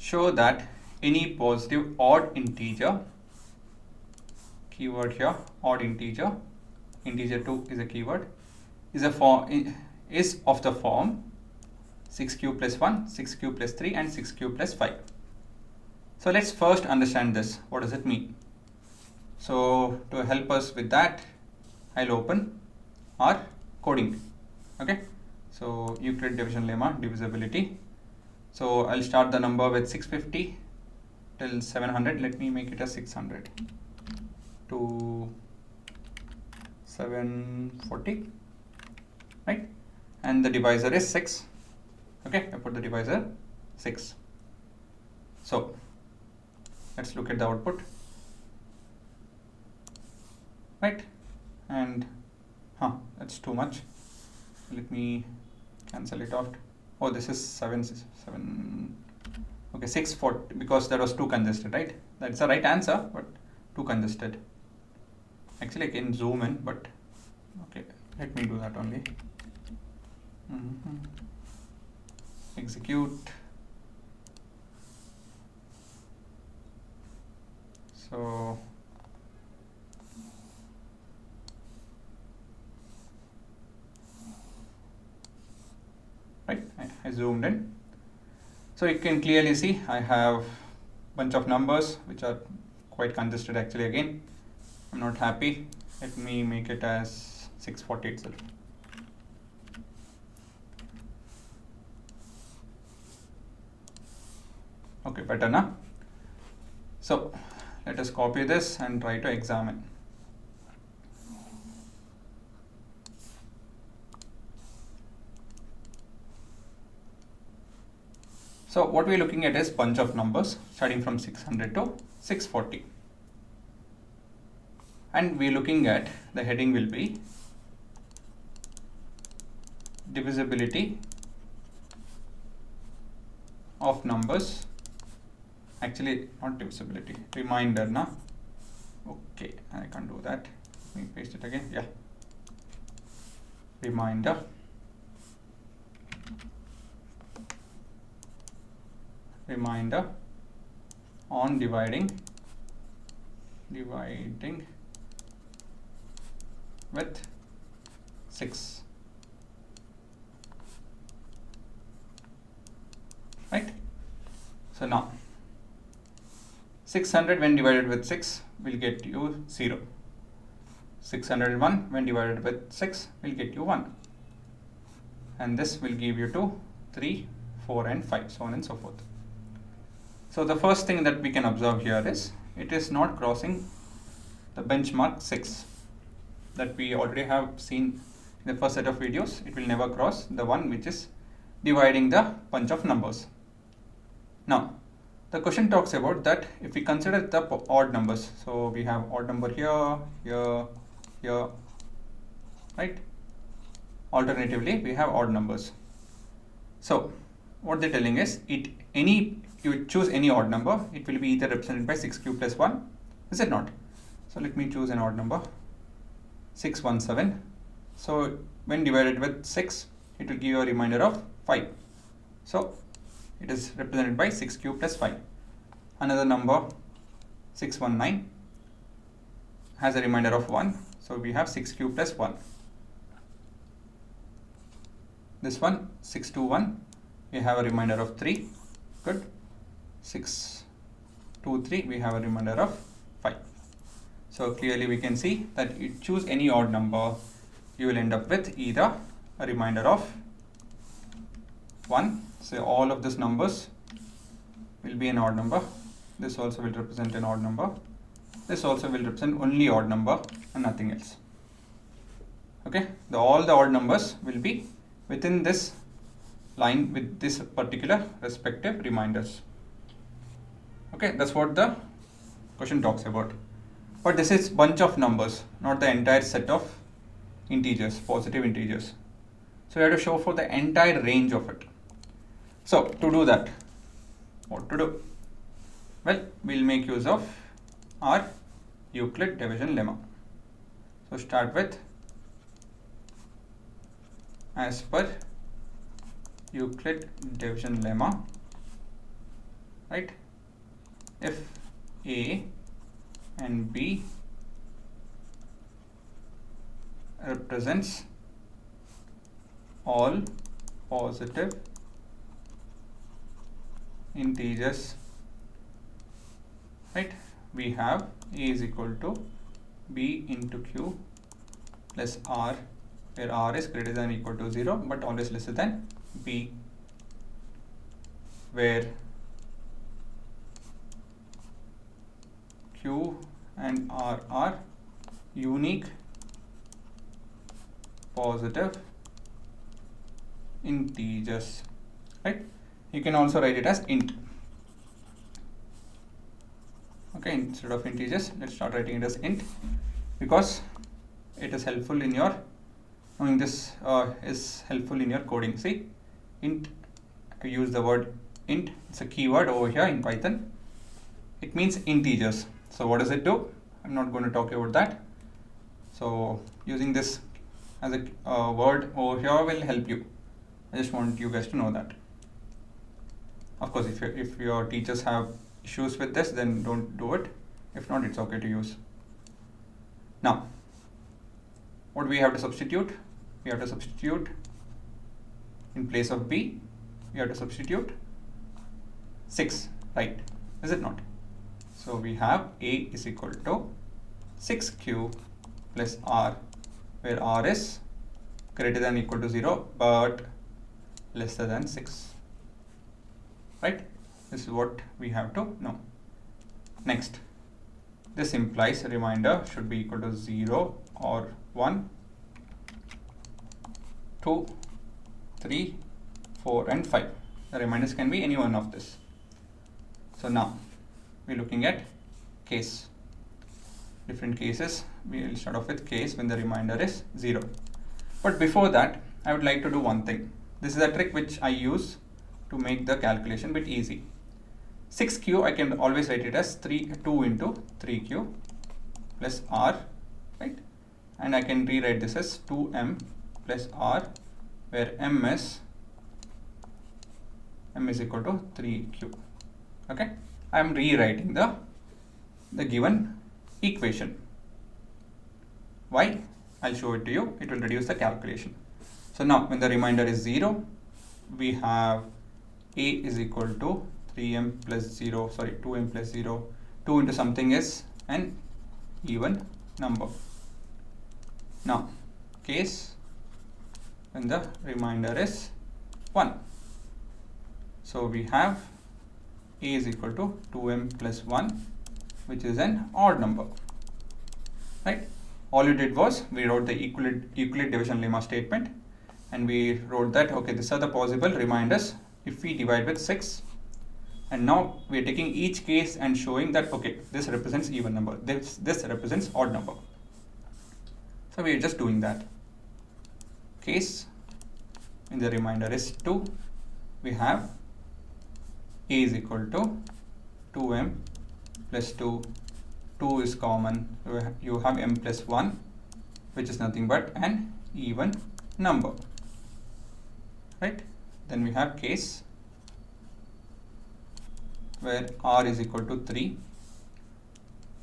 show that any positive odd integer, keyword here, odd integer, integer 2 is a keyword, is of the form 6 cube plus 1, 6 cube plus 3 and 6 cube plus 5. So let's first understand this. What does it mean? So to help us with that, I'll open our coding. Okay, so Euclid division lemma, divisibility. So I'll start the number with 650 till 700. Let me make it as 600 to 740, right? And the divisor is 6. Okay, I put the divisor 6. So let's look at the output, right? And that's too much. Let me cancel it out. Oh, this is 7. Okay, 640, because there was too congested, right? That's the right answer, but too congested. Actually, I can zoom in, but okay, let me do that only. Execute. So right, I zoomed in. So you can clearly see I have bunch of numbers which are quite congested. Actually, again, I'm not happy. Let me make it as 640 itself. Okay, better now. So let us copy this and try to examine. So what we're looking at is bunch of numbers starting from 600 to 640. And we're looking at, the heading will be divisibility of numbers. Actually, not divisibility, reminder now. Okay, I can't do that. Let me paste it again. Yeah, reminder on dividing with 6, right? So now 600 when divided with 6 will get you 0. 601 when divided with 6 will get you 1. And this will give you 2, 3, 4 and 5, so on and so forth. So the first thing that we can observe here is it is not crossing the benchmark 6 that we already have seen in the first set of videos. It will never cross the one which is dividing the bunch of numbers. Now the question talks about that if we consider the odd numbers. So we have odd number here, here, right? Alternatively, we have odd numbers. So what they're telling is you choose any odd number, it will be either represented by 6 cube plus 1, is it not? So let me choose an odd number, 617. So when divided with 6, it will give you a remainder of 5. So it is represented by 6 cube plus 5. Another number, 619, has a remainder of 1. So we have 6 cube plus 1. This one, 621, we have a remainder of 3. Good. 623, we have a remainder of 5. So clearly we can see that you choose any odd number, you will end up with either a remainder of 1. So all of these numbers will be an odd number. This also will represent an odd number. This also will represent only odd number and nothing else. Okay, all the odd numbers will be within this line with this particular respective reminders. Okay, that's what the question talks about. But this is bunch of numbers, not the entire set of integers, positive integers. So you have to show for the entire range of it. So to do that, what to do? Well, we'll make use of our Euclid division lemma. So start with as per Euclid division lemma, right? If A and B represents all positive integers, right? We have A is equal to B into Q plus R, where R is greater than or equal to 0 but always lesser than B, where Q and R are unique positive integers, right? You can also write it as int. Okay, instead of integers, let's start writing it as int, because it is helpful in your knowing this is helpful in your coding. See, int, I use the word int, it's a keyword over here in Python. It means integers. So what does it do? I'm not going to talk about that. So using this as a word over here will help you. I just want you guys to know that. Of course, if your teachers have issues with this, then don't do it. If not, it's okay to use. Now, what do we have to substitute? We have to substitute in place of B, we have to substitute 6, right? Is it not? So we have A is equal to 6Q plus R, where R is greater than or equal to 0 but lesser than 6, right? This is what we have to know. Next, this implies a remainder should be equal to 0 or 1, 2, 3, 4 and 5. The reminders can be any one of this. So now we're looking at case. Different cases. We will start off with case when the remainder is 0. But before that, I would like to do one thing. This is a trick which I use to make the calculation a bit easy. 6Q, I can always write it as 2 into 3Q plus R, right? And I can rewrite this as 2M plus R, where M is equal to 3Q. Okay, I am rewriting the given equation. Why? I'll show it to you. It will reduce the calculation. So now when the remainder is 0, we have A is equal to 2m plus 0. 2 into something is an even number. Now case when the remainder is 1. So we have A is equal to 2m plus 1, which is an odd number, right? All you did was we wrote the Euclid division lemma statement, and we wrote that, okay, these are the possible remainders if we divide with 6. And now we are taking each case and showing that, okay, this represents even number, this represents odd number. So we are just doing that. Case when the remainder is 2, we have A is equal to 2m plus 2. 2 is common, you have m plus 1, which is nothing but an even number, right? Then we have case where R is equal to 3.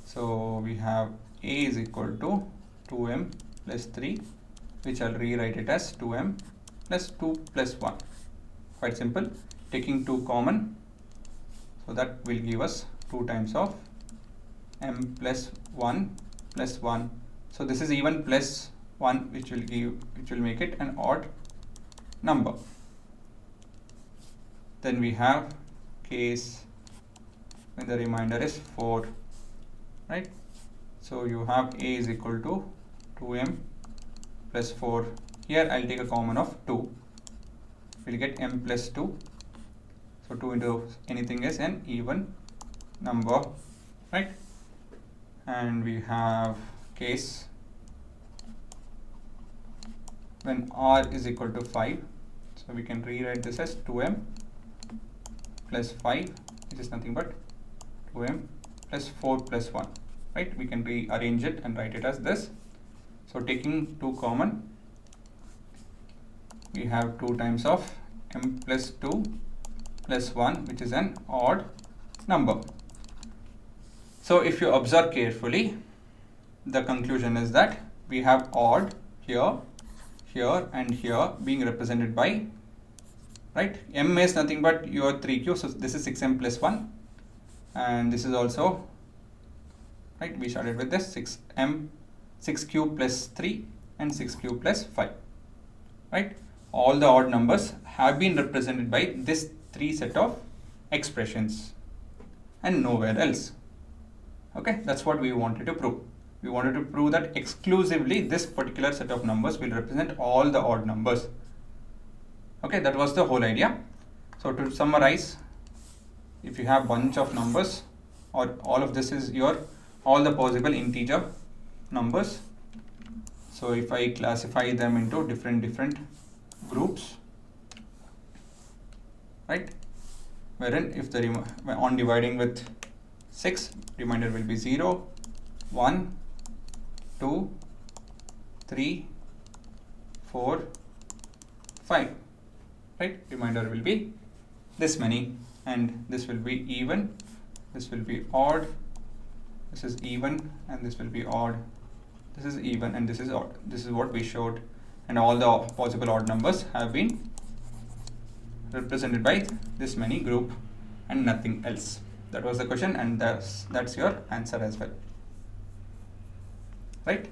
So we have A is equal to 2m plus 3, which I'll rewrite it as 2m plus 2 plus 1. Quite simple, taking 2 common, so that will give us 2 times of m plus 1 plus 1. So this is even plus 1, which will make it an odd number. Then we have case when the remainder is 4, right? So you have A is equal to 2m plus 4. Here I'll take a common of 2. We'll get m plus 2. So 2 into anything is an even number, right? And we have case when R is equal to 5. So we can rewrite this as 2m plus 5, which is nothing but 2m plus 4 plus 1, right? We can rearrange it and write it as this. So taking 2 common, we have 2 times of m plus 2 plus 1, which is an odd number. So if you observe carefully, the conclusion is that we have odd here, here and here being represented by, right, m is nothing but your 3q, so this is 6m plus 1, and this is also, right, we started with this 6q plus 3 and 6q plus 5, right. All the odd numbers have been represented by this 3 set of expressions and nowhere else. Okay, that's what we wanted to prove. We wanted to prove that exclusively this particular set of numbers will represent all the odd numbers. Okay, that was the whole idea. So to summarize, if you have bunch of numbers, or all of this is your all the possible integer numbers. So if I classify them into different groups, right, wherein if the on dividing with 6, remainder will be 0, 1, 2, 3, 4, 5, right, remainder will be this many, and this will be even, this will be odd, this is even, and this will be odd, this is even, and this is odd. This is what we showed, and all the possible odd numbers have been represented by this many group and nothing else. That was the question, and that's your answer as well, right?